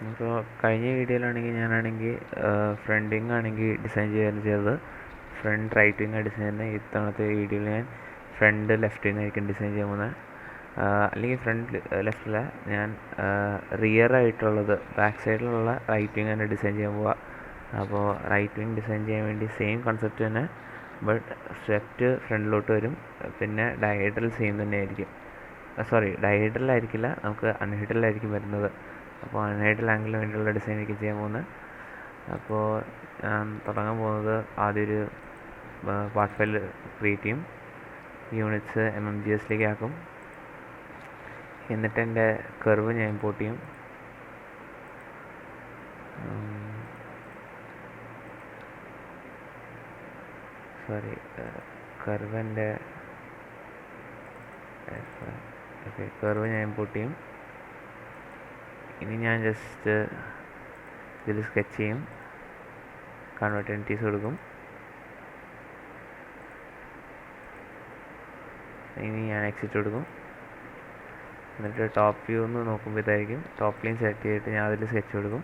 അപ്പോൾ കഴിഞ്ഞ വീഡിയോയിലാണെങ്കിൽ ഞാനാണെങ്കിൽ ഫ്രണ്ട് ആണെങ്കിൽ ഡിസൈൻ ചെയ്തത് ഫ്രണ്ട് റൈറ്റ് വിങ് ഡിസൈൻ ചെയ്യുന്നത്. ഇത്തവണത്തെ വീഡിയോയിൽ ഞാൻ ഫ്രണ്ട് ലെഫ്റ്റ് വിങ് ആയിരിക്കും ഡിസൈൻ ചെയ്യാൻ പോകുന്നത്. അല്ലെങ്കിൽ ഫ്രണ്ട് ലെഫ്റ്റില്ല, ഞാൻ റിയർ ആയിട്ടുള്ളത് ബാക്ക് സൈഡിലുള്ള റൈറ്റ് വിങ് തന്നെ ഡിസൈൻ ചെയ്യാൻ പോവുക. അപ്പോൾ റൈറ്റ് വിങ് ഡിസൈൻ ചെയ്യാൻ വേണ്ടി സെയിം കൺസെപ്റ്റ് തന്നെ, ബട്ട് സ്റ്റെപ്റ്റ് ഫ്രണ്ടിലോട്ട് വരും. പിന്നെ ഡയഹെഡ്രൽ സെയിം തന്നെ ആയിരിക്കും. ഡയഹെഡ്രൽ ആയിരിക്കില്ല, നമുക്ക് അൺഹെഡ്രൽ ആയിരിക്കും വരുന്നത്. അപ്പോൾ അൺഹെഡ്രൽ ആംഗിളിന് വേണ്ടിയുള്ള ഡിസൈൻ ആയിരിക്കും ചെയ്യാൻ പോകുന്നത്. അപ്പോൾ ഞാൻ തുടങ്ങാൻ പോകുന്നത് ആദ്യം ഒരു പാർട്ട് ഫയൽ ക്രിയേറ്റ് ചെയ്യും. യൂണിറ്റ്സ് MMGSലേക്ക് ആക്കും. എന്നിട്ട് എൻ്റെ കർവ് ഞാൻ ഇമ്പോർട്ട് ചെയ്യും. കർവ് ഞാൻ ഇമ്പോർട്ട് ചെയ്യും. ഇനി ഞാൻ ജസ്റ്റ് ഇതിൽ സ്കെച്ച് ചെയ്യും, കൺവേർട്ട് എൻറ്റിറ്റീസ് കൊടുക്കും. ഇനി ഞാൻ എക്സിറ്റ് കൊടുക്കും. എന്നിട്ട് ടോപ്പ് വ്യൂ ഒന്ന് നോക്കുമ്പോൾ ഇതായിരിക്കും. ടോപ്പ് ലൈൻ സെലക്ട് ചെയ്തിട്ട് ഞാൻ അതിൽ സ്കെച്ച് കൊടുക്കും.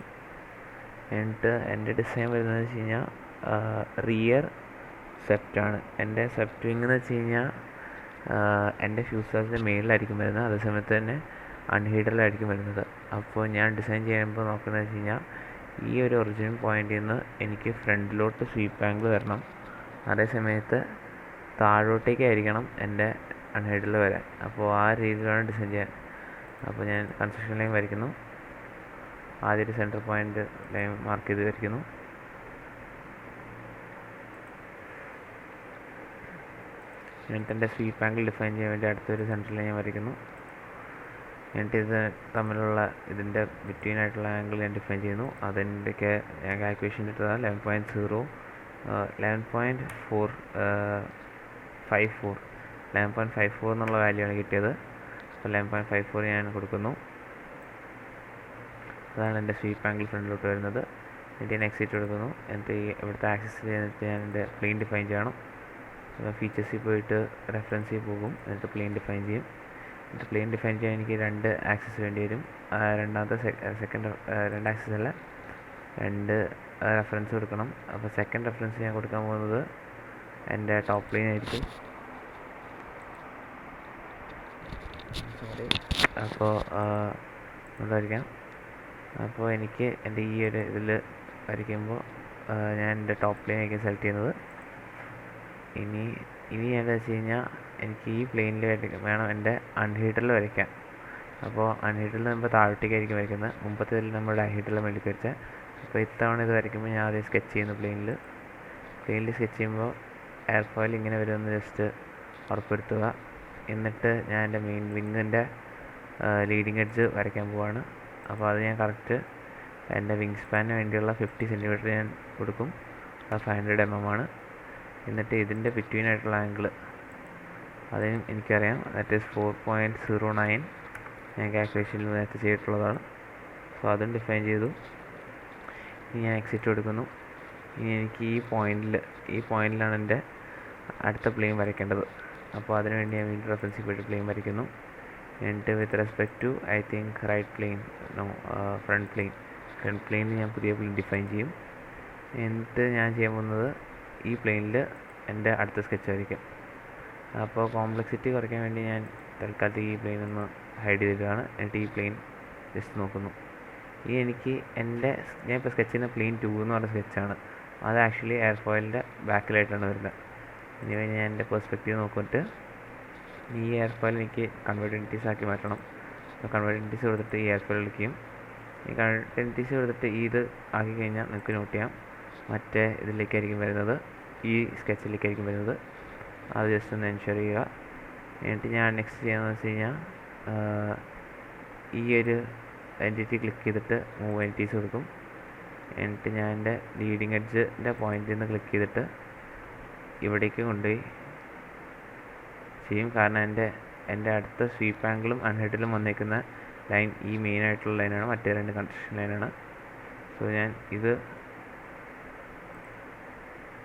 എന്നിട്ട് എൻ്റെ ഡിസൈൻ വരുന്നതെന്ന് വെച്ച് കഴിഞ്ഞാൽ റിയർ സെപ്റ്റാണ്. എൻ്റെ സെപ്റ്റ് വിങ് എന്ന് വെച്ച് കഴിഞ്ഞാൽ എൻ്റെ ഫ്യൂസേഴ്സിൻ്റെ മേളിലായിരിക്കും വരുന്നത്, അതേസമയത്ത് തന്നെ അൺഹീഡറിലായിരിക്കും വരുന്നത്. അപ്പോൾ ഞാൻ ഡിസൈൻ ചെയ്യുമ്പോൾ നോക്കുന്നത് വെച്ച് കഴിഞ്ഞാൽ ഈ ഒരു ഒറിജിനൽ പോയിന്റിൽ നിന്ന് എനിക്ക് ഫ്രണ്ടിലോട്ട് സ്വീപ്പ് ആംഗിൾ വരണം, അതേസമയത്ത് താഴോട്ടേക്കായിരിക്കണം എൻ്റെ അൺഹീഡറിൽ വരാൻ. അപ്പോൾ ആ രീതിയിലാണ് ഡിസൈൻ ചെയ്യാൻ. അപ്പോൾ ഞാൻ കൺസ്ട്രക്ഷൻ ലൈൻ വരയ്ക്കുന്നു. ആദ്യം ഒരു സെൻറ്റർ പോയിന്റ് ലൈൻ മാർക്ക് ചെയ്ത് വരയ്ക്കുന്നു. എന്നിട്ട് എൻ്റെ സ്വീപ്പ് ആംഗിൾ ഡിഫൈൻ ചെയ്യാൻ വേണ്ടി അടുത്തൊരു സെൻറ്റർ ലൈൻ വരയ്ക്കുന്നു. എന്നിട്ട് ഇത് തമ്മിലുള്ള ഇതിൻ്റെ ബിറ്റ്വീൻ ആയിട്ടുള്ള ആംഗിൾ ഞാൻ ഡിഫൈൻ ചെയ്യുന്നു. അതിൻ്റെയൊക്കെ ഞാൻ കാൽക്കുലേഷൻ ഇട്ടതാണ് 11.54 എന്നുള്ള വാല്യൂ ആണ് കിട്ടിയത്. അപ്പോൾ 11.54 ഞാൻ കൊടുക്കുന്നു. അതാണ് എൻ്റെ സ്വീപ്പ് ആംഗിൾ ഫ്രണ്ടിലോട്ട് വരുന്നത്. എന്നിട്ട് ഞാൻ എക്സിറ്റ് കൊടുക്കുന്നു. എന്നിട്ട് ഈ ഇവിടുത്തെ ആക്സസിൽ എന്നിട്ട് ഞാൻ എൻ്റെ പ്ലെയിൻ ഡിഫൈൻ ചെയ്യണം. ഫീച്ചേഴ്സിൽ പോയിട്ട് റെഫറൻസിൽ പോകും. എന്നിട്ട് പ്ലെയിൻ ഡിഫൈൻ ചെയ്യും. എന്നിട്ട് പ്ലെയിൻ ഡിഫൈൻ ചെയ്യാൻ എനിക്ക് 2 ആക്സസ് വേണ്ടി വരും. രണ്ട് ആക്സസ് അല്ല, 2 റെഫറൻസ് കൊടുക്കണം. അപ്പോൾ സെക്കൻഡ് റെഫറൻസ് ഞാൻ കൊടുക്കാൻ പോകുന്നത് എൻ്റെ ടോപ്പ് ലൈൻ ആയിരിക്കും. അപ്പോൾ ഉണ്ടായിരിക്കാം. അപ്പോൾ എനിക്ക് എൻ്റെ ഈ ഒരു ഇതിൽ വരയ്ക്കുമ്പോൾ ഞാൻ എൻ്റെ ടോപ്പ് ലൈൻ ആയിരിക്കും സെലക്ട് ചെയ്യുന്നത്. ഇനി എന്താ വെച്ച് കഴിഞ്ഞാൽ എനിക്ക് ഈ പ്ലെയിനിൽ വേണം എൻ്റെ അൺഹീഡറിൽ വരയ്ക്കാൻ. അപ്പോൾ അൺഹീഡറിൽ നമ്മൾ താഴോട്ടേക്കായിരിക്കും വരയ്ക്കുന്നത്. മുമ്പത്തേതിൽ നമ്മൾ ഡൈഹീഡറിൽ വേണ്ടി വരച്ചത്. അപ്പോൾ ഇത്തവണ ഇത് വരയ്ക്കുമ്പോൾ ഞാൻ ആദ്യം സ്കെച്ച് ചെയ്യുന്നു. പ്ലെയിനിൽ സ്കെച്ച് ചെയ്യുമ്പോൾ എയർ ഫോയിൽ ഇങ്ങനെ വരുമെന്ന് ജസ്റ്റ് ഉറപ്പെടുത്തുക. എന്നിട്ട് ഞാൻ എൻ്റെ മെയിൻ വിങ്ങിൻ്റെ ലീഡിങ് എഡ്ജ് വരയ്ക്കാൻ പോവാണ്. അപ്പോൾ അത് ഞാൻ കറക്റ്റ് എൻ്റെ വിങ് സ്പാനിന് വേണ്ടിയുള്ള 50 സെൻറ്റിമീറ്റർ ഞാൻ കൊടുക്കും. അത് 500 mm ആണ്. എന്നിട്ട് ഇതിൻ്റെ ബിറ്റ്വീൻ ആയിട്ടുള്ള ആംഗിൾ അതിനും എനിക്കറിയാം, ദാറ്റ് ഈസ് 4.09. ഞാൻ കാൽക്കുലേഷനിൽ നേരത്തെ ചെയ്തിട്ടുള്ളതാണ്. സോ അതും ഡിഫൈൻ ചെയ്തു. ഇനി ഞാൻ എക്സിറ്റ് കൊടുക്കുന്നു. ഇനി എനിക്ക് ഈ പോയിന്റിലാണ് എൻ്റെ അടുത്ത പ്ലെയിൻ വരയ്ക്കേണ്ടത്. അപ്പോൾ അതിനുവേണ്ടി ഞാൻ വീണ്ടും റെഫറൻസിൽ പോയിട്ട് പ്ലെയിൻ വരയ്ക്കുന്നു. എന്നിട്ട് വിത്ത് റെസ്പെക്ട് ടു ഫ്രണ്ട് പ്ലെയിനിൽ ഞാൻ പുതിയ പ്ലെയിൻ ഡിഫൈൻ ചെയ്യും. എന്നിട്ട് ഞാൻ ചെയ്യാൻ പോകുന്നത് ഈ പ്ലെയിനിൽ എൻ്റെ അടുത്ത സ്കെച്ച് ആയിരിക്കും. അപ്പോൾ കോംപ്ലക്സിറ്റി കുറയ്ക്കാൻ വേണ്ടി ഞാൻ തൽക്കാലത്ത് ഈ പ്ലെയിൻ ഒന്ന് ഹൈഡ് ചെയ്തിട്ടാണ്. എന്നിട്ട് ഈ പ്ലെയിൻ ജസ്റ്റ് നോക്കുന്നു. ഈ എനിക്ക് ഞാൻ ഇപ്പോൾ സ്കെച്ച് ചെയ്യുന്ന പ്ലെയിൻ 2 എന്ന് പറഞ്ഞ സ്കെച്ചാണ്. അത് ആക്ച്വലി എയർ ഫോയിലിൻ്റെ ബാക്കിലായിട്ടാണ് വരുന്നത്. ഇനി ഞാൻ എൻ്റെ പെർസ്പെക്റ്റീവ് നോക്കിയിട്ട് ഈ എയർ ഫോയിൽ എനിക്ക് കൺവേർട്ട് എൻറ്റിറ്റീസ് ആക്കി മാറ്റണം. അപ്പോൾ കൺവേർട്ട് എൻറ്റിറ്റീസ് കൊടുത്തിട്ട് ഈ എയർ ഫോയിൽ എടുക്കുകയും ഈ കൺവേർട്ട് എൻറ്റിറ്റീസ് കൊടുത്തിട്ട് ഇത് ആക്കി കഴിഞ്ഞാൽ നിങ്ങൾക്ക് നോട്ട് ചെയ്യാം മറ്റേ ഇതിലേക്കായിരിക്കും വരുന്നത്, ഈ സ്കെച്ചിലേക്കായിരിക്കും വരുന്നത്. അത് ജസ്റ്റ് ഒന്ന് എൻഷുർ ചെയ്യുക. എന്നിട്ട് ഞാൻ നെക്സ്റ്റ് ചെയ്യാമെന്ന് വെച്ച് കഴിഞ്ഞാൽ ഈ ഒരു എൻറ്റിറ്റി ക്ലിക്ക് ചെയ്തിട്ട് മൂവ് എൻറ്റിറ്റീസ് കൊടുക്കും. എന്നിട്ട് ഞാൻ എൻ്റെ ലീഡിങ് എഡ്ജിൻ്റെ പോയിന്റിൽ നിന്ന് ക്ലിക്ക് ചെയ്തിട്ട് ഇവിടേക്ക് കൊണ്ടുപോയി ചെയ്യും. കാരണം എൻ്റെ അടുത്ത സ്വീപ്പ് ആംഗിളും അൺഹെഡിലും വന്നേക്കുന്ന ലൈൻ ഈ മെയിൻ ആയിട്ടുള്ള ലൈനാണ്, മറ്റേ 2 കൺസ്ട്രക്ഷൻ ലൈനാണ്. സോ ഞാൻ ഇത്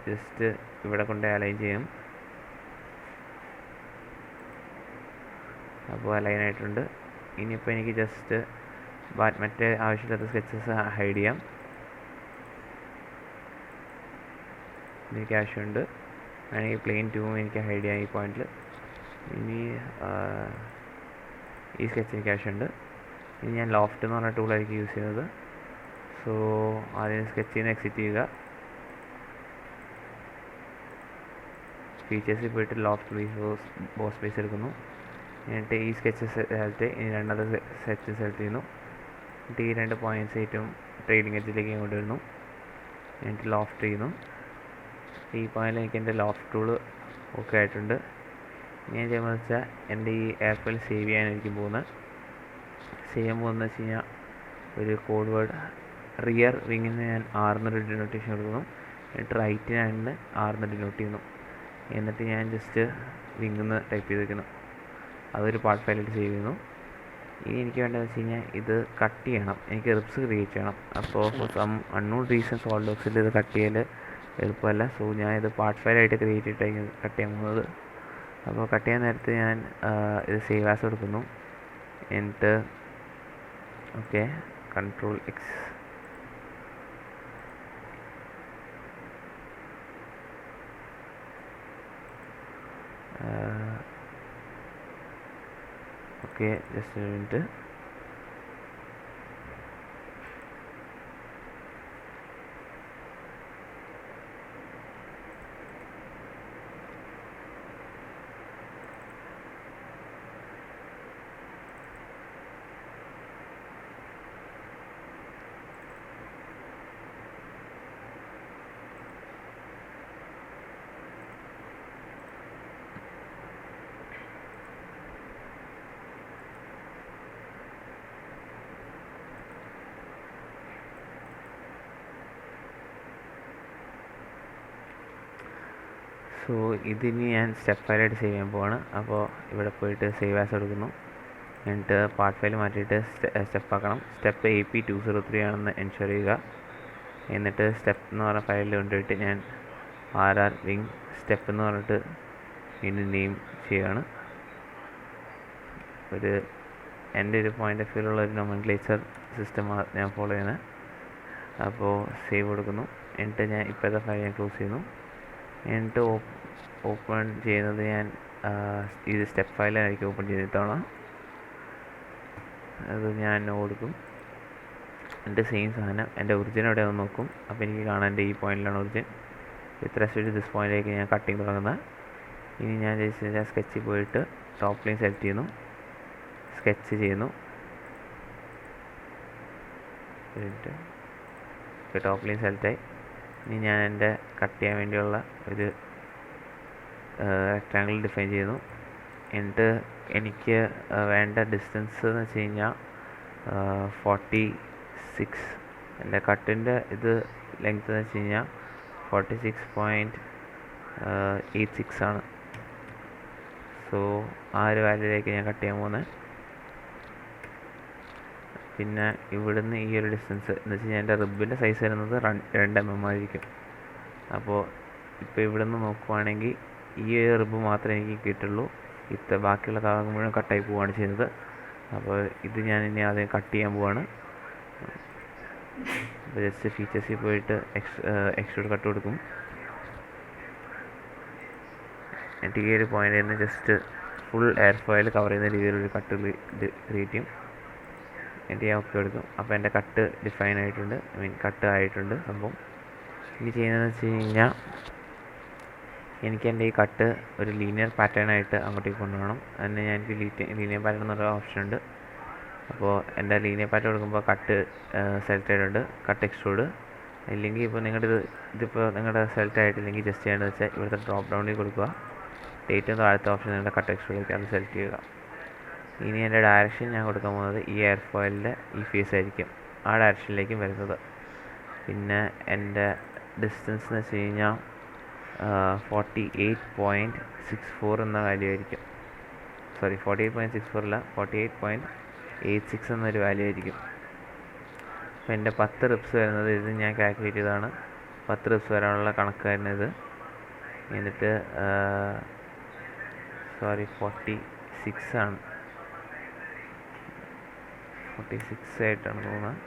ജസ്റ്റ് ഇവിടെ കൊണ്ട് അലൈൻ ചെയ്യും. അപ്പോൾ അലൈൻ ആയിട്ടുണ്ട്. ഇനിയിപ്പോൾ എനിക്ക് ജസ്റ്റ് മറ്റേ ആവശ്യമില്ലാത്ത സ്കെച്ചസ് ഹൈഡ് ചെയ്യാം. എനിക്ക് ആവശ്യമുണ്ട്, വേണമെങ്കിൽ പ്ലെയിൻ 2 എനിക്ക് ഹൈഡ് ചെയ്യാം ഈ പോയിന്റിൽ. ഇനി ഈ സ്കെച്ച് എനിക്ക് ആവശ്യമുണ്ട്. ഇനി ഞാൻ ലോഫ്റ്റ് എന്ന് പറഞ്ഞ ടൂളായിരിക്കും യൂസ് ചെയ്യുന്നത്. സോ ആദ്യം സ്കെച്ചിൽ നിന്ന് എക്സിറ്റ് ചെയ്യുക, ഫീച്ചേഴ്സിൽ പോയിട്ട് ലോഫ്റ്റ് ബോസ് സ്പേസ് എടുക്കുന്നു. എന്നിട്ട് ഈ സ്കെച്ച് സെലക്ട്, ഇനി രണ്ടാമത്തെ സ്കെച്ച് സെലക്ട് ചെയ്യുന്നു. എന്നിട്ട് ഈ 2 പോയിൻറ്റ്സ് ഏറ്റവും ട്രെയിലിംഗ് എഡ്ജിലേക്ക് കൊണ്ടുവരുന്നു. എന്നിട്ട് ലോഫ്റ്റ് ചെയ്യുന്നു. ഈ പോയിന്റിൽ എനിക്ക് എൻ്റെ ലോഫ്റ്റ് ടൂള് ഓക്കെ ആയിട്ടുണ്ട്. ഞാൻ ചെയ്യുമ്പോൾ വെച്ചാൽ എൻ്റെ ഈ എയർ ഫയൽ സേവ് ചെയ്യാനായിരിക്കും പോകുന്നത്. ചെയ്യാൻ പോകുന്നത് വെച്ച് കഴിഞ്ഞാൽ ഒരു കോഡ് വേർഡ് റിയർ വിങ്ങിന് ഞാൻ 6 ഡിനോട്ടേഷൻ കൊടുക്കുന്നു. എന്നിട്ട് റൈറ്റിനാണ് 6 ഡിനോട്ട് ചെയ്യുന്നു. എന്നിട്ട് ഞാൻ ജസ്റ്റ് വിങ്ങെന്ന് ടൈപ്പ് ചെയ്ത് വയ്ക്കുന്നു. അതൊരു പാർട്ട് ഫയലായിട്ട് സേവ് ചെയ്യുന്നു. ഇനി എനിക്ക് വേണ്ടതെന്ന് വെച്ച് കഴിഞ്ഞാൽ ഇത് കട്ട് ചെയ്യണം, എനിക്ക് റിപ്സ് ക്രിയേറ്റ് ചെയ്യണം. അപ്പോൾ for some unknown reason solid ബോക്സിൽ ഇത് കട്ട് ചെയ്യൽ എളുപ്പമല്ല. സോ ഞാൻ ഇത് പാർട്ട് ഫയലായിട്ട് ക്രിയേറ്റ് ചെയ്തിട്ടായിരിക്കും കട്ട് ചെയ്യാൻ പോകുന്നത്. അപ്പോൾ കട്ട് ചെയ്യാൻ നേരത്ത് ഞാൻ ഇത് സേവ് ആസ് കൊടുക്കുന്നു. എന്നിട്ട് ഓക്കെ, Ctrl+X. ഓക്കെ, ജസ്റ്റ് ഒരു മിനിറ്റ്. സോ ഇതിനി ഞാൻ സ്റ്റെപ്പ് ഫയലായിട്ട് സേവ് ചെയ്യാൻ പോവാണ്. അപ്പോൾ ഇവിടെ പോയിട്ട് സേവ് ആസ് കൊടുക്കുന്നു. എന്നിട്ട് പാർട്ട് ഫയൽ മാറ്റിയിട്ട് സ്റ്റെപ്പ് ആക്കണം. സ്റ്റെപ്പ് AP203 ആണെന്ന് എൻഷുർ ചെയ്യുക. എന്നിട്ട് സ്റ്റെപ്പ് എന്ന് പറഞ്ഞ ഫയലിൽ കൊണ്ടുപോയിട്ട് ഞാൻ RR വിങ് സ്റ്റെപ്പ് എന്ന് പറഞ്ഞിട്ട് വീണ്ടും നെയിം ചെയ്യുകയാണ്. എൻ്റെ ഒരു പോയിൻ്റ് ഓഫ് വ്യൂലുള്ള ഒരു നൊമൻക്ലേച്ചർ സിസ്റ്റമാണ് ഞാൻ ഫോളോ ചെയ്യുന്നത്. അപ്പോൾ സേവ് കൊടുക്കുന്നു. എന്നിട്ട് ഞാൻ ഇപ്പോഴത്തെ ഫയൽ ഞാൻ ക്ലോസ് ചെയ്യുന്നു. എന്നിട്ട് ഓപ്പൺ ചെയ്യുന്നത് ഞാൻ ഇത് സ്റ്റെപ്പ് ഫയലായിരിക്കും ഓപ്പൺ ചെയ്തിട്ടാണ്. അത് ഞാൻ കൊടുക്കും. എൻ്റെ സെയിം സാധനം എൻ്റെ ഒറിജിൻ എവിടെയാണെന്ന് നോക്കും. അപ്പോൾ എനിക്ക് കാണാൻ എൻ്റെ ഈ പോയിന്റിലാണ് origin. With respect to this പോയിന്റിലേക്ക് ഞാൻ കട്ടിങ് തുടങ്ങുന്നത്. ഇനി ഞാൻ ജസ്റ്റ് സ്കെച്ചിൽ പോയിട്ട് ടോപ്പ് ലൈൻ സെലക്ട് ചെയ്യുന്നു, സ്കെച്ച് ചെയ്യുന്നു. ടോപ്പ് ലൈൻ സെലക്റ്റായി. ഇനി ഞാൻ എൻ്റെ കട്ട് ചെയ്യാൻ വേണ്ടിയുള്ള ഒരു റെക്റ്റാങ്കിൾ ഡിഫൈൻ ചെയ്യുന്നു. എന്നിട്ട് എനിക്ക് വേണ്ട ഡിസ്റ്റൻസ് എന്ന് വെച്ച് കഴിഞ്ഞാൽ 46. എൻ്റെ കട്ടിൻ്റെ ഇത് ലെങ്ത് എന്ന് വെച്ച് കഴിഞ്ഞാൽ 46.86 ആണ്. സോ ആ ഒരു വാല്യൂയിലേക്ക് ഞാൻ കട്ട് ചെയ്യാൻ പോകുന്നത്. പിന്നെ ഇവിടുന്ന് ഈ ഒരു ഡിസ്റ്റൻസ് എന്ന് വെച്ച് കഴിഞ്ഞാൽ എൻ്റെ റിബിൻ്റെ സൈസ് വരുന്നത് 2 mm ആയിരിക്കും. അപ്പോൾ ഇപ്പോൾ ഇവിടുന്ന് നോക്കുവാണെങ്കിൽ ഈ റിബ് മാത്രമേ എനിക്ക് കിട്ടുള്ളൂ. ബാക്കിയുള്ള ഭാഗം മുഴുവൻ കട്ടായി പോവുകയാണ് ചെയ്യുന്നത്. അപ്പോൾ ഇത് ഞാൻ ഇനി ആദ്യം കട്ട് ചെയ്യാൻ പോവാണ്. അപ്പോൾ ജസ്റ്റ് ഫീച്ചേഴ്സിൽ പോയിട്ട് എക്സ്ട്രൂഡ് കട്ട് കൊടുക്കും. എന്നിട്ട് ഈ ഒരു പോയിന്റിൽ നിന്ന് just full air foil cover ചെയ്യുന്ന രീതിയിലൊരു കട്ട് ക്രിയേറ്റ് ചെയ്യും. എന്നിട്ട് ഞാൻ ഓക്കെ കൊടുക്കും. അപ്പോൾ എൻ്റെ കട്ട് ഡിഫൈൻ ആയിട്ടുണ്ട്, കട്ട് ആയിട്ടുണ്ട് സംഭവം. ഇനി ചെയ്യുന്നതെന്ന് വെച്ച് കഴിഞ്ഞാൽ എനിക്ക് എൻ്റെ ഈ കട്ട് ഒരു ലീനിയർ പാറ്റേൺ ആയിട്ട് അങ്ങോട്ടേക്ക് കൊണ്ടുപോകണം. അതിന് ഞാൻ എനിക്ക് ലീനിയർ പാറ്റേൺ എന്നൊരു ഓപ്ഷൻ ഉണ്ട്. അപ്പോൾ എൻ്റെ ലീനിയർ പാറ്റേൺ കൊടുക്കുമ്പോൾ കട്ട് സെലക്ട് ആയിട്ടുണ്ട്, കട്ട് എക്സ്ട്രൂഡ്. ഇല്ലെങ്കിൽ ഇപ്പോൾ ഇതിപ്പോൾ നിങ്ങളുടെ സെലക്ട് ആയിട്ടില്ലെങ്കിൽ ജസ്റ്റ് ചെയ്യേണ്ടത് വെച്ചാൽ ഇവിടുത്തെ ഡ്രോപ്പ് ഡൗണിൽ കൊടുക്കുക. ഏറ്റവും താഴത്തെ ഓപ്ഷൻ നിങ്ങളുടെ കട്ട് എക്സ്ട്രൂഡിലേക്ക് അത് സെലക്ട് ചെയ്യുക. ഇനി എൻ്റെ ഡയറക്ഷൻ ഞാൻ കൊടുക്കാൻ പോകുന്നത് ഈ എയർ ഫോയിലിൻ്റെ ഈ ഫേസ് ആയിരിക്കും, ആ ഡയറക്ഷനിലേക്കും വരുന്നത്. പിന്നെ എൻ്റെ ഡിസ്റ്റൻസ് എന്ന് വെച്ച് കഴിഞ്ഞാൽ 48.64 എന്ന വാല്യൂ ആയിരിക്കും. 48.64 അല്ല, 48.86 എന്നൊരു വാല്യൂ ആയിരിക്കും. അപ്പോൾ എൻ്റെ 10 റിപ്സ് വരുന്നത് ഇത് ഞാൻ കാൽക്കുലേറ്റ് ചെയ്തതാണ്. 10 റിപ്സ് വരാനുള്ള കണക്കായിരുന്നു ഇത്. എന്നിട്ട് 46 ആണ്. 46 ആയിട്ടാണ് തോന്നുന്നത്.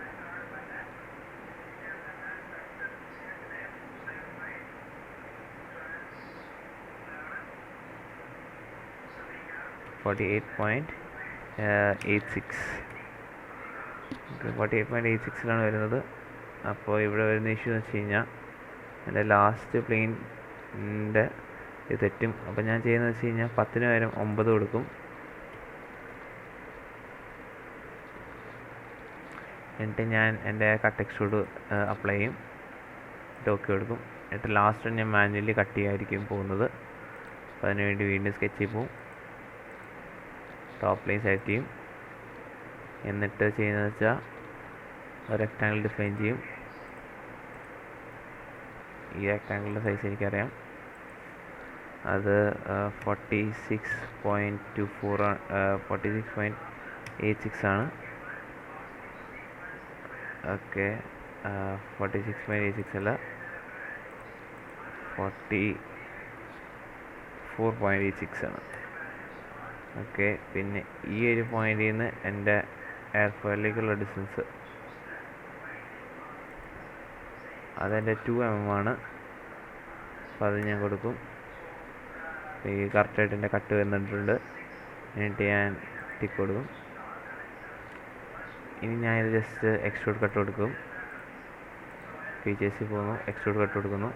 ഫോർട്ടി എയ്റ്റ് പോയിൻറ്റ് 48.86 വരുന്നത്. അപ്പോൾ ഇവിടെ വരുന്ന ഇഷ്യൂ എന്ന് വെച്ച് കഴിഞ്ഞാൽ എൻ്റെ ലാസ്റ്റ് പ്ലെയിനിൻ്റെ ഇത് തെറ്റും. അപ്പോൾ ഞാൻ ചെയ്യുന്നത് വെച്ച് കഴിഞ്ഞാൽ 10 പകരം 9 കൊടുക്കും. എന്നിട്ട് ഞാൻ എൻ്റെ കട്ട് എക്സ്ട്രൂഡ് അപ്ലൈ ചെയ്യും, ഓക്കെ കൊടുക്കും. എന്നിട്ട് ലാസ്റ്റ് ഞാൻ മാനുവലി കട്ട് ചെയ്യായിരിക്കും പോകുന്നത്. അപ്പോൾ അതിനുവേണ്ടി വീണ്ടും സ്കെച്ചിൽ പോവും, ടോപ്പ് ലൈൻ സെലക്ട് ചെയ്യും. എന്നിട്ട് ചെയ്യുന്നത് വെച്ചാൽ ഒരു റെക്റ്റാങ്കിൾ ഡിഫൈൻ ചെയ്യും. ഈ റെക്റ്റാങ്കിളിൻ്റെ സൈസ് എനിക്കറിയാം, അത് 46.86 ആണ്. ഓക്കെ, 46.86 അല്ല, 44.86 ആണ്. ഓക്കെ, പിന്നെ ഈ ഒരു പോയിന്റിൽ നിന്ന് എൻ്റെ എയർ ഫോയിലേക്കുള്ള ഡിസ്റ്റൻസ് അതെൻ്റെ 2 mm ആണ്. അപ്പോൾ അത് ഞാൻ കൊടുക്കും. ഈ കറക്റ്റായിട്ട് എൻ്റെ കട്ട് വന്നിട്ടുണ്ട്. എന്നിട്ട് ഞാൻ ടിക്ക് കൊടുക്കും. ഇനി ഞാൻ ഇത് ജസ്റ്റ് എക്സ്ട്രൂഡ് കട്ട് കൊടുക്കും. ഫീച്ചേഴ്സിൽ പോകുന്നു, എക്സ്ട്രൂഡ് കട്ട് കൊടുക്കുന്നു.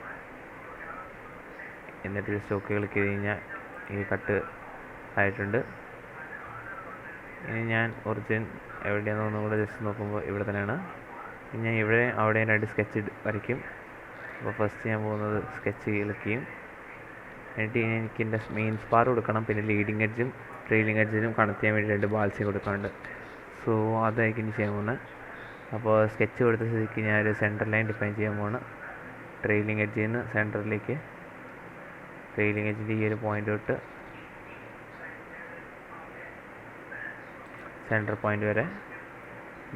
എന്നിട്ട് ജസ്റ്റ് ഓക്കെ ക്ലിക്ക് ചെയ്ത് കഴിഞ്ഞാൽ ഈ കട്ട് ആയിട്ടുണ്ട്. ഇനി ഞാൻ ഒറിജിൻ എവിടെയാണെന്ന് ഒന്നുകൂടെ ജസ്റ്റ് നോക്കുമ്പോൾ ഇവിടെ തന്നെയാണ്. ഞാൻ ഇവിടെ അവിടെ 2 സ്കെച്ച് വരയ്ക്കും. അപ്പോൾ ഫസ്റ്റ് ഞാൻ പോകുന്നത് സ്കെച്ച് ക്ലിക്ക് ചെയ്യും. എന്നിട്ട് എനിക്ക് എൻ്റെ മെയിൻ സ്പാർ കൊടുക്കണം. പിന്നെ ലീഡിങ് എഡ്ജും ട്രെയിലിങ് എഡ്ജിനും കണക്ട് ചെയ്യാൻ വേണ്ടി 2 ബാൾസ് കൊടുക്കാനുണ്ട്. സോ അതായിരിക്കും ഇനി ചെയ്യാൻ പോകുന്നത്. അപ്പോൾ സ്കെച്ച് കൊടുത്ത സ്ഥിതിക്ക് ഞാനൊരു സെൻറ്റർ ലൈൻ ഡിഫൈൻ ചെയ്യാൻ പോകുന്നു. ട്രെയിലിങ് എഡ്ജിൽ നിന്ന് സെൻറ്ററിലേക്ക്, ട്രെയിലിങ് എഡ്ജിൻ്റെ ഈ ഒരു പോയിൻ്റ് തൊട്ട് സെൻറ്റർ പോയിൻ്റ് വരെ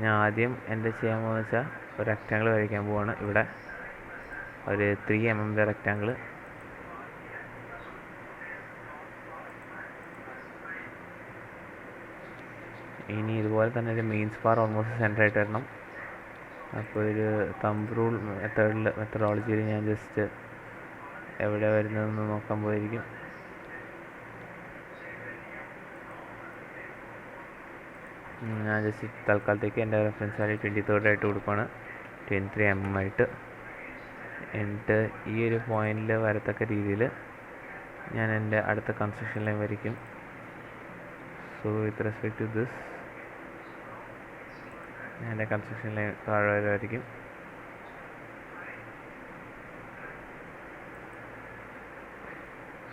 ഞാൻ ആദ്യം എന്താ ചെയ്യാൻ പോകുന്നത് വെച്ചാൽ ഒരു റെക്റ്റാങ്കിൾ വരയ്ക്കാൻ പോവാണ്. ഇവിടെ ഒരു 3 mm റെക്റ്റാങ്കിൾ. ഇനി ഇതുപോലെ തന്നെ ഒരു മെയിൻ സ്പാർ ഓൾമോസ്റ്റ് സെൻറ്ററായിട്ട് വരണം. അപ്പോൾ ഒരു തമ്പ് റൂൾ മെത്തഡോളജിയിൽ ഞാൻ ജസ്റ്റ് എവിടെ വരുന്നതെന്ന് നോക്കാൻ പോയിരിക്കും. ഞാൻ ജസ്റ്റ് തൽക്കാലത്തേക്ക് എൻ്റെ റെഫറൻസ് വാല്യൂ 23 ആയിട്ട് കൊടുക്കുകയാണ്, 23 mm ആയിട്ട്. എന്നിട്ട് ഈ ഒരു പോയിന്റിൽ വരത്തക്ക രീതിയിൽ ഞാൻ എൻ്റെ അടുത്ത കൺസ്ട്രക്ഷൻ ലൈൻ വരയ്ക്കും. So with respect to this ഞാൻ എൻ്റെ കൺസ്ട്രക്ഷൻ ലൈൻ താഴെ വരെ വരയ്ക്കും.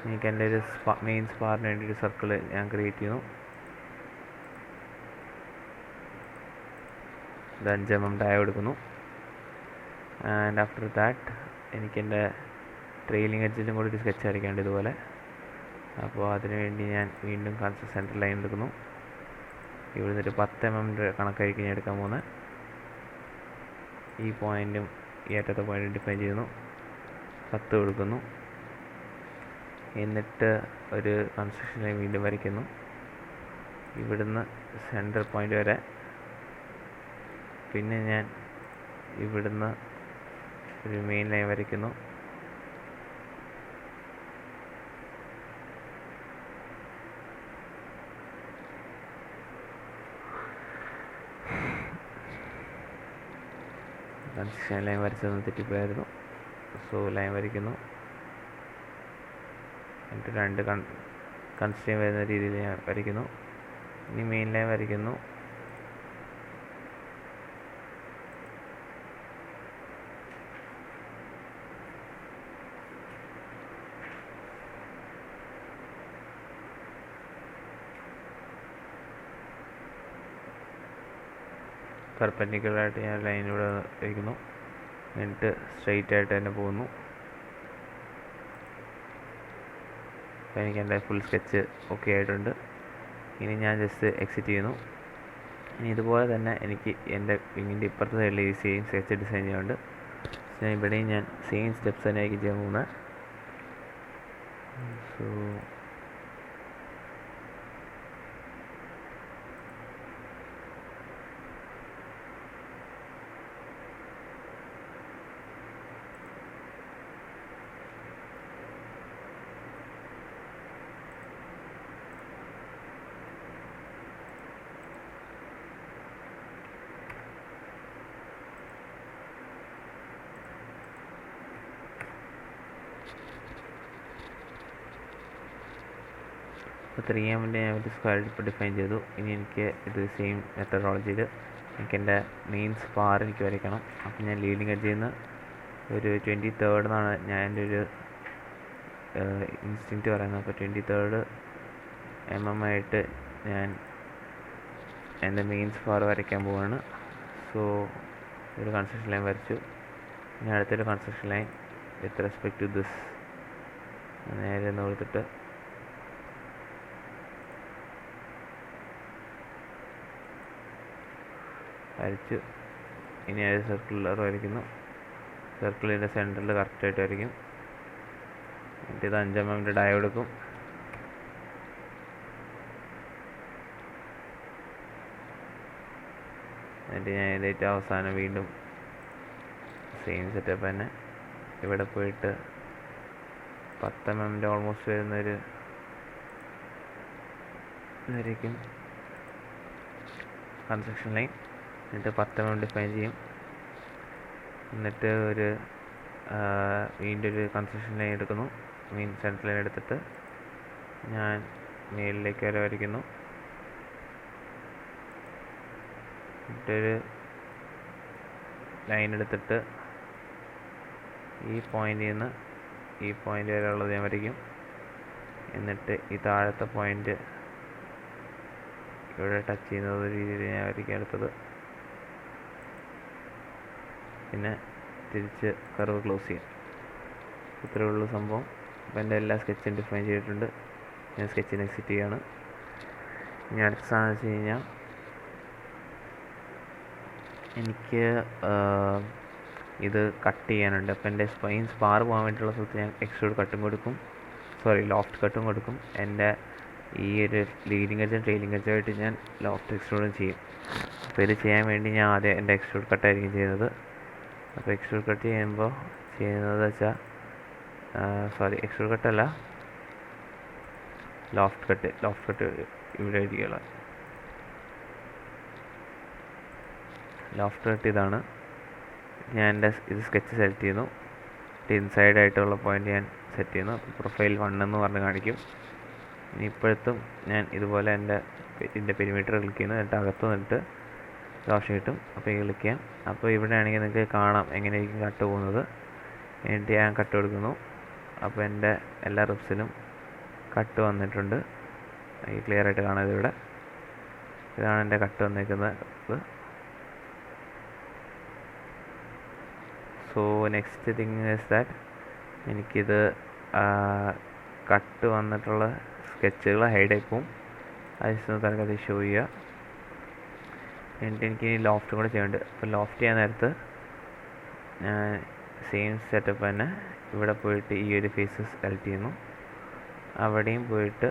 എനിക്ക് എൻ്റെ ഒരു മെയിൻ സ്പാറിന് വേണ്ടി ഒരു സർക്കിൾ ഞാൻ ക്രിയേറ്റ് ചെയ്യുന്നു. 5 mm ഡയ കൊടുക്കുന്നു. ആൻഡ് ആഫ്റ്റർ ദാറ്റ് എനിക്ക് എൻ്റെ ട്രെയിലിങ് എഡ്ജിലും കൂടി ഒരു സ്കെച്ച് വരയ്ക്കാണ്ട് ഇതുപോലെ. അപ്പോൾ അതിനുവേണ്ടി ഞാൻ വീണ്ടും സെൻറ്റർ ലൈൻ എടുക്കുന്നു. ഇവിടെ നിന്നൊരു 10 mm കണക്കായിരിക്കും ഞാൻ എടുക്കാൻ പോകുന്നത്. ഈ പോയിൻറ്റും ഈ അറ്റത്തെ പോയിൻറ്റും ഡിഫൈൻ ചെയ്യുന്നു, 10 കൊടുക്കുന്നു. എന്നിട്ട് ഒരു കൺസ്ട്രക്ഷൻ ലൈൻ വീണ്ടും വരയ്ക്കുന്നു. ഇവിടുന്ന് സെൻറ്റർ പോയിൻ്റ് വരെ. പിന്നെ ഞാൻ ഇവിടുന്ന് ഒരു മെയിൻ ലൈൻ വരയ്ക്കുന്നു. കൺസ്ട്രക്ഷൻ ലൈൻ വരച്ചതൊന്ന് തെറ്റിപ്പോയായിരുന്നു. സോ ലൈൻ വരയ്ക്കുന്നു. എന്നിട്ട് 2 കൺസ്ട്രെയിൻ വരുന്ന രീതിയിൽ ഞാൻ വരയ്ക്കുന്നു. ഇനി മെയിൻ ലൈൻ വരയ്ക്കുന്നു. പെർപെൻഡിക്കുലറായിട്ട് ഞാൻ ലൈനിലൂടെ വയ്ക്കുന്നു. എന്നിട്ട് സ്ട്രെയിറ്റ് ആയിട്ട് തന്നെ പോകുന്നു. അപ്പോൾ എനിക്ക് എൻ്റെ ഫുൾ സ്കെച്ച് ഓക്കെ ആയിട്ടുണ്ട്. ഇനി ഞാൻ ജസ്റ്റ് എക്സിറ്റ് ചെയ്യുന്നു. ഇനി ഇതുപോലെ തന്നെ എനിക്ക് എൻ്റെ വിങ്ങിൻ്റെ ഇപ്പുറത്തെ സൈഡിൽ ഈ സെയിം സ്കെച്ച് ഡിസൈൻ ചെയ്യാനുണ്ട്. ഞാൻ ഇവിടെയും ഞാൻ സെയിം സ്റ്റെപ്സ് തന്നെ ആയിരിക്കും ചെയ്യാൻ പോകുന്നത്. സോ അപ്പോൾ 3M ഞാൻ ഒരു സ്ക്വയർ ഇപ്പോൾ ഡിഫൈൻ ചെയ്തു. ഇനി എനിക്ക് ഇത് സെയിം മെത്തഡോളജിയിൽ എനിക്ക് എൻ്റെ മെയിൻ സ്പാർ എനിക്ക് വരയ്ക്കണം. അപ്പോൾ ഞാൻ ലീഡിങ് എഡ്ജിൽ നിന്ന് ഒരു 23rd ഞാൻ എൻ്റെ ഒരു ഇൻസ്റ്റിൻറ്റ് പറയുന്നത്. അപ്പോൾ 23rd ആയിട്ട് ഞാൻ എൻ്റെ മെയിൻ സ്പാർ വരയ്ക്കാൻ പോവാണ്. സോ ഒരു കൺസ്ട്രക്ഷൻ ലൈൻ വരച്ചു. ഇനി അടുത്തൊരു construction line with respect to this നേരെ ഒന്ന് കൊടുത്തിട്ട് വരച്ചു. ഇനി അത് സർക്കിളർ വരയ്ക്കുന്നു. സർക്കിളിൻ്റെ സെൻറ്ററിൽ കറക്റ്റായിട്ട് വരയ്ക്കും. എന്നിട്ട് ഇത് 5mm ഡയോഡ് എടുക്കും. എന്നിട്ട് ഞാൻ ഇതിൻ്റെ അവസാനം വീണ്ടും സെയിം സെറ്റപ്പ് തന്നെ ഇവിടെ പോയിട്ട് 10mm ഓൾമോസ്റ്റ് വരുന്നൊരു ഇതായിരിക്കും കൺസ്ട്രക്ഷൻ ലൈൻ. എന്നിട്ട് 10mm ഡിഫൈൻ ചെയ്യും. എന്നിട്ട് ഒരു വീണ്ടും ഒരു കൺസ്ട്രക്ഷൻ ലൈൻ എടുക്കുന്നു. മെയിൻ സെൻറ്റർ ലൈൻ എടുത്തിട്ട് ഞാൻ മേലിലേക്ക് വരെ വരയ്ക്കുന്നു. എന്നിട്ടൊരു ലൈൻ എടുത്തിട്ട് ഈ പോയിന്റിൽ നിന്ന് ഈ പോയിന്റ് വരെ ഉള്ളത് ഞാൻ വരയ്ക്കും. എന്നിട്ട് ഈ താഴത്തെ പോയിന്റ് ഇവിടെ ടച്ച് ചെയ്യുന്ന രീതിയിൽ ഞാൻ വരയ്ക്കാൻ എടുത്തത്. പിന്നെ തിരിച്ച് കർവ് ക്ലോസ് ചെയ്യാം. ഇത്രയേ ഉള്ളൂ സംഭവം. അപ്പോൾ എൻ്റെ എല്ലാ സ്കെച്ചും ഡിഫൈൻ ചെയ്തിട്ടുണ്ട്. ഞാൻ സ്കെച്ചിന് എക്സിറ്റ് ചെയ്യാണ്. ഇനി അടുത്ത സാധനം വെച്ച് കഴിഞ്ഞാൽ എനിക്ക് ഇത് കട്ട് ചെയ്യാനുണ്ട്. അപ്പോൾ എൻ്റെ സ്പൈൻ സ്പാർ പോകാൻ വേണ്ടിയിട്ടുള്ള സ്ഥലത്ത് ഞാൻ എക്സ്ട്രൂഡ് കട്ടും കൊടുക്കും, ലോഫ്റ്റ് കട്ടും കൊടുക്കും. എൻ്റെ ഈ ഒരു ലീഡിങ് എഡ്ജും ട്രെയിലിങ് എഡ്ജുമായിട്ട് ഞാൻ ലോഫ്റ്റ് എക്സ്ട്രൂഡും ചെയ്യും. അപ്പോൾ ഇത് ചെയ്യാൻ വേണ്ടി ഞാൻ ആദ്യം എൻ്റെ എക്സ്ട്രൂഡ് കട്ടായിരിക്കും ചെയ്യുന്നത്. അപ്പോൾ എക്സ്ട്രൂഡ് കട്ട് ചെയ്യുമ്പോൾ ചെയ്യുന്നത് വെച്ചാൽ എക്സ്ട്രൂഡ് കട്ടല്ല, ലോഫ്റ്റ് കട്ട് ഇവിടെ എഴുതിയുള്ള ലോഫ്റ്റ് കട്ട് ഇതാണ്. ഞാൻ എൻ്റെ ഇത് സ്കെച്ച് സെലക്ട് ചെയ്യുന്നു. ഇൻസൈഡ് ആയിട്ടുള്ള പോയിന്റ് ഞാൻ സെറ്റ് ചെയ്യുന്നു. പ്രൊഫൈൽ 1 എന്ന് പറഞ്ഞ് കാണിക്കും. ഇനി ഇപ്പോഴത്തും ഞാൻ ഇതുപോലെ ഇതിൻ്റെ പെരിമീറ്റർ ക്ലിക്ക് ചെയ്യുന്നു. എന്നിട്ട് അകത്ത് നിന്നിട്ട് ഓപ്ഷൻ കിട്ടും. അപ്പോൾ ഈ ക്ലിക്ക് ചെയ്യാം. അപ്പോൾ ഇവിടെ ആണെങ്കിൽ നിങ്ങൾക്ക് കാണാം എങ്ങനെയായിരിക്കും കട്ട് പോകുന്നത്. എന്നിട്ട് ഞാൻ കട്ട് കൊടുക്കുന്നു. അപ്പോൾ എൻ്റെ എല്ലാ റിപ്സിലും കട്ട് വന്നിട്ടുണ്ട്. ഈ ക്ലിയർ ആയിട്ട് കാണാം. ഇവിടെ ഇതാണ് എൻ്റെ കട്ട് വന്നിരിക്കുന്നത്. So next thing is that എനിക്കിത് കട്ട് വന്നിട്ടുള്ള സ്കെച്ചുകൾ ഹൈഡായി പോവും. അത് തൽക്കാലം ഷോ ചെയ്യുക. എന്നിട്ട് എനിക്ക് ലോഫ്റ്റും കൂടെ ചെയ്യുന്നുണ്ട്. അപ്പോൾ ലോഫ്റ്റ് ചെയ്യാൻ നേരത്ത് ഞാൻ സെയിം സെറ്റപ്പ് തന്നെ ഇവിടെ പോയിട്ട് ഈ ഒരു ഫേസ് സെലക്ട് ചെയ്യുന്നു. അവിടെയും പോയിട്ട്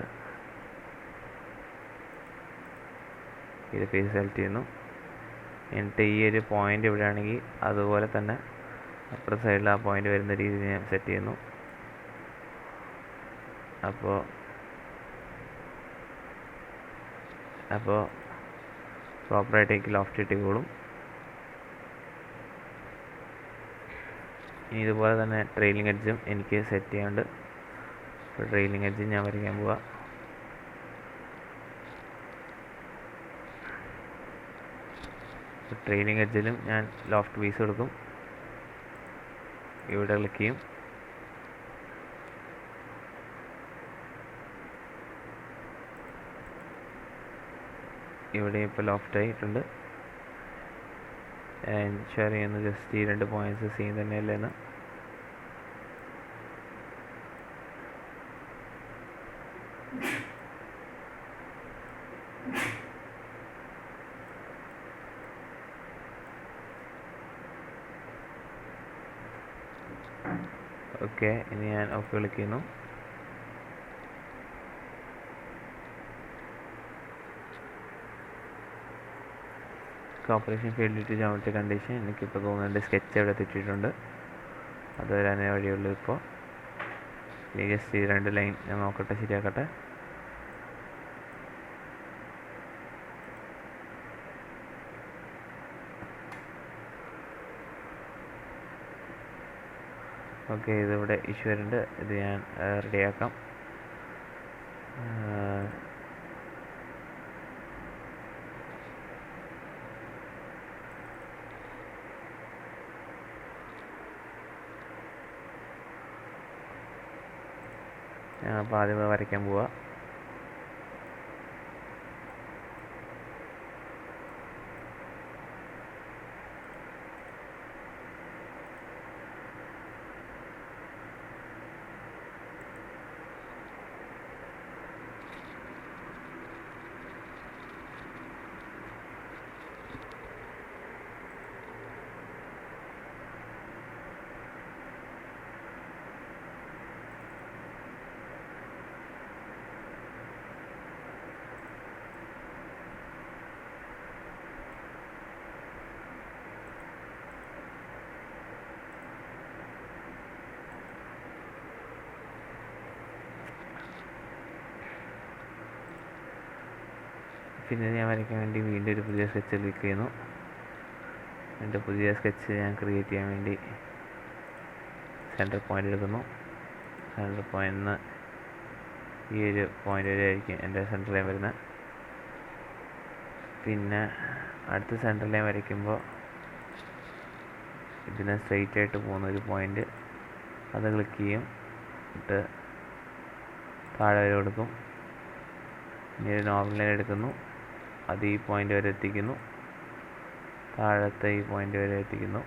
ഈ ഫേസ് സെലക്ട് ചെയ്യുന്നു. എന്നിട്ട് ഈ ഒരു പോയിൻ്റ് ഇവിടെ ആണെങ്കിൽ അതുപോലെ തന്നെ അപ്പുറത്തെ സൈഡിൽ ആ പോയിൻ്റ് വരുന്ന രീതിയിൽ ഞാൻ സെറ്റ് ചെയ്യുന്നു. അപ്പോൾ പ്രോപ്പറായിട്ട് എനിക്ക് ലോഫ്റ്റ് കിട്ടിക്കോളും. ഇനി ഇതുപോലെ തന്നെ ട്രെയിലിംഗ് എഡ്ജും എനിക്ക് സെറ്റ് ചെയ്യാണ്ട്. അപ്പോൾ ട്രെയിലിംഗ് എഡ്ജും ഞാൻ വരയ്ക്കാൻ പോവാം. ട്രെയിലിംഗ് എഡ്ജിലും ഞാൻ ലോഫ്റ്റ് പീസ് കൊടുക്കും. ഇവിടെ ക്ലിക്ക് ചെയ്യും. ഇവിടെ ഇപ്പോൾ ലോഫ്റ്റ് ആയിട്ടുണ്ട്. ഷെയർ ചെയ്യുന്നു ജസ്റ്റ് ഈ 2 പോയിന്റ്സ് സെയിം തന്നെയല്ലേ എന്ന്. ഓക്കെ, ഇനി ഞാൻ ഓക്കെ ക്ലിക്ക് ചെയ്യുന്നു. Operation failed to geometry condition. എനിക്കിപ്പോൾ തോന്നുന്നുണ്ട് സ്കെച്ച് എവിടെ തെറ്റിയിട്ടുണ്ട്, അത് വരാനേ വഴിയുള്ളൂ. ഇപ്പോൾ ഇനി ജസ്റ്റ് ഈ 2 ലൈൻ ഞാൻ നോക്കട്ടെ, ശരിയാക്കട്ടെ. ഓക്കെ, ഇതിവിടെ ഇഷ്യൂ വരുന്നുണ്ട്. ഇത് ഞാൻ റെഡിയാക്കാം. അപ്പോൾ ആദ്യം വരയ്ക്കാൻ പോവാം. പിന്നെ ഞാൻ വരയ്ക്കാൻ വേണ്ടി വീണ്ടും ഒരു പുതിയ സ്കെച്ച് ക്ലിക്ക് ചെയ്യുന്നു. എൻ്റെ പുതിയ സ്കെച്ച് ഞാൻ ക്രിയേറ്റ് ചെയ്യാൻ വേണ്ടി സെൻറ്റർ പോയിൻ്റ് എടുക്കുന്നു. സെൻറ്റർ പോയിൻ്റിൽ നിന്ന് ഈ ഒരു പോയിൻ്റ് വരെ ആയിരിക്കും എൻ്റെ സെൻറ്റർ ലൈൻ വരുന്നത്. പിന്നെ അടുത്ത സെൻറ്റർ ലൈൻ വരയ്ക്കുമ്പോൾ ഇതിന് സ്ട്രെയിറ്റ് ആയിട്ട് പോകുന്ന ഒരു പോയിൻ്റ് അത് ക്ലിക്ക് ചെയ്യും. എന്നിട്ട് താഴെ വരെ കൊടുക്കും. ഇനി ഒരു നോർമൽ ലൈൻ എടുക്കുന്നു. അത് ഈ പോയിൻ്റ് വരെ എത്തിക്കുന്നു. താഴത്തെ ഈ പോയിൻ്റ് വരെ എത്തിക്കുന്നു.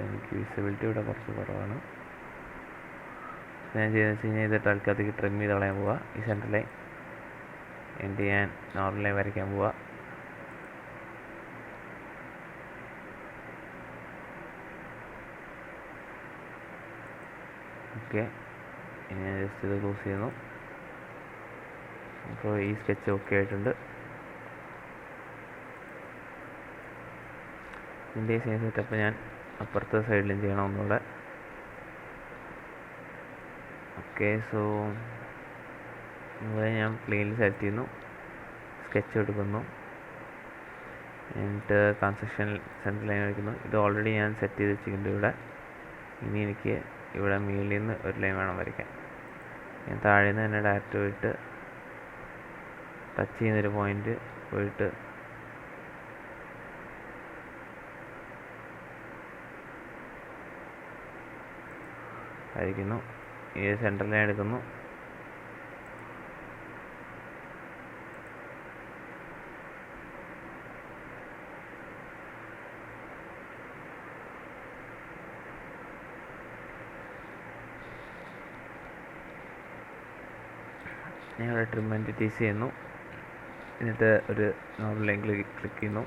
എനിക്ക് വിസിബിലിറ്റി ഇവിടെ കുറച്ച് കുറവാണ്. ഞാൻ ചെയ്യുന്നത് വെച്ച് കഴിഞ്ഞാൽ ഇത് തൽക്കാലത്തേക്ക് ട്രിം ചെയ്ത് കളയാൻ പോവുക. ഈ സെൻറ്റർ ലൈൻ എന്നിട്ട് ഞാൻ നോർമൽ ലൈൻ വരയ്ക്കാൻ പോവുക. ഓക്കെ, ഇനി ഞാൻ ജസ്റ്റ് ഇത് ക്ലോസ് ചെയ്യുന്നു. അപ്പോൾ ഈ സ്കെച്ച് ഓക്കെ ആയിട്ടുണ്ട്. ഇതിൻ്റെ സെയിം സെറ്റപ്പ് ഞാൻ അപ്പുറത്തെ സൈഡിലും ചെയ്യണം ഒന്നുകൂടെ. ഓക്കെ, സോ ഇവിടെ ഞാൻ പ്ലെയിനിൽ സെലക്ട് ചെയ്യുന്നു, സ്കെച്ച് എടുക്കുന്നു, എന്നിട്ട് കൺസ്ട്രക്ഷൻ സെൻറ്റർ ലൈൻ വയ്ക്കുന്നു. ഇത് ഓൾറെഡി ഞാൻ സെറ്റ് ചെയ്ത് വെച്ചിട്ടുണ്ട് ഇവിടെ. ഇനി എനിക്ക് ഇവിടെ മുകളിൽ നിന്ന് ഒരു ലൈൻ വേണം വരയ്ക്കാൻ. ഞാൻ താഴെ നിന്ന് തന്നെ ഡയറക്റ്റ് പോയിട്ട് ടച്ച് ചെയ്യുന്നൊരു പോയിൻ്റ് പോയിട്ട് വരയ്ക്കുന്നു. ഈ സെൻറ്റർ ലൈൻ എടുക്കുന്നു. ഞാൻ ഇവിടെ ട്രിം എൻറ്റിറ്റീസ് ചെയ്യുന്നു. എന്നിട്ട് ഒരു നോർമൽ ലൈൻ ക്ലിക്ക് ചെയ്യുന്നു.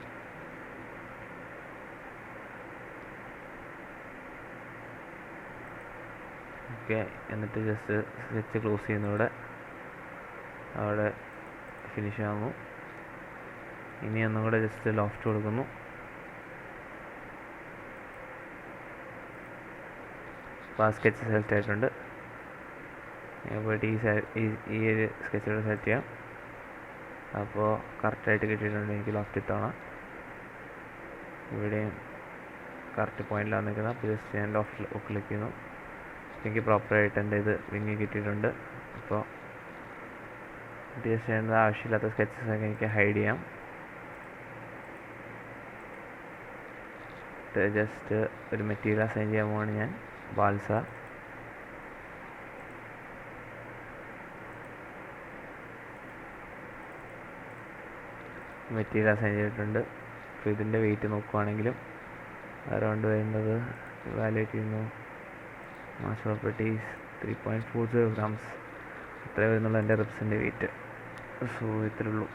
ഓക്കെ, എന്നിട്ട് ജസ്റ്റ് സ്കെച്ച് ക്ലോസ് ചെയ്യുന്നു. അവിടെ ഫിനിഷ് ആകുന്നു. ഇനി ഒന്നും കൂടെ ജസ്റ്റ് ലോഫ്റ്റ് കൊടുക്കുന്നു. അപ്പോൾ ആ സ്കെച്ച് സെലക്ട് ആയിട്ടുണ്ട്. ഞാൻ പോയിട്ട് ഈ ഒരു സ്കെച്ചോടെ സെലക്ട് ചെയ്യാം. അപ്പോൾ കറക്റ്റായിട്ട് കിട്ടിയിട്ടുണ്ട് എനിക്ക് ലോഫ്റ്റ് ഇത്തവണ. ഇവിടെയും കറക്റ്റ് പോയിന്റിലാണ് നിൽക്കുന്നത്. അപ്പോൾ ജസ്റ്റ് ഞാൻ ലോഫ്റ്റ് ക്ലിക്ക് ചെയ്യുന്നു. എനിക്ക് പ്രോപ്പറായിട്ട് എൻ്റെ ഇത് വിങ്ങി കിട്ടിയിട്ടുണ്ട്. അപ്പോൾ ജസ്റ്റ് ചെയ്യേണ്ട ആവശ്യമില്ലാത്ത സ്കെച്ചസൊക്കെ എനിക്ക് ഹൈഡ് ചെയ്യാം. ജസ്റ്റ് ഒരു മെറ്റീരിയൽ അസൈൻ ചെയ്യാൻ പോവാണ് ഞാൻ. ബാൽസ മെറ്റീരിയൽ അസൈൻ ചെയ്തിട്ടുണ്ട്. അപ്പോൾ ഇതിൻ്റെ വെയിറ്റ് നോക്കുവാണെങ്കിലും അറൗണ്ട് വരുന്നത് വാലുവേറ്റ് ചെയ്യുന്നു. മാസ് പ്രോപ്പർട്ടീസ് 3.40 grams അത്രേ വരുന്നുള്ള എൻ്റെ റിപ്സിൻ്റെ വെയിറ്റ്. സോ ഇത്രേ ഉള്ളൂ.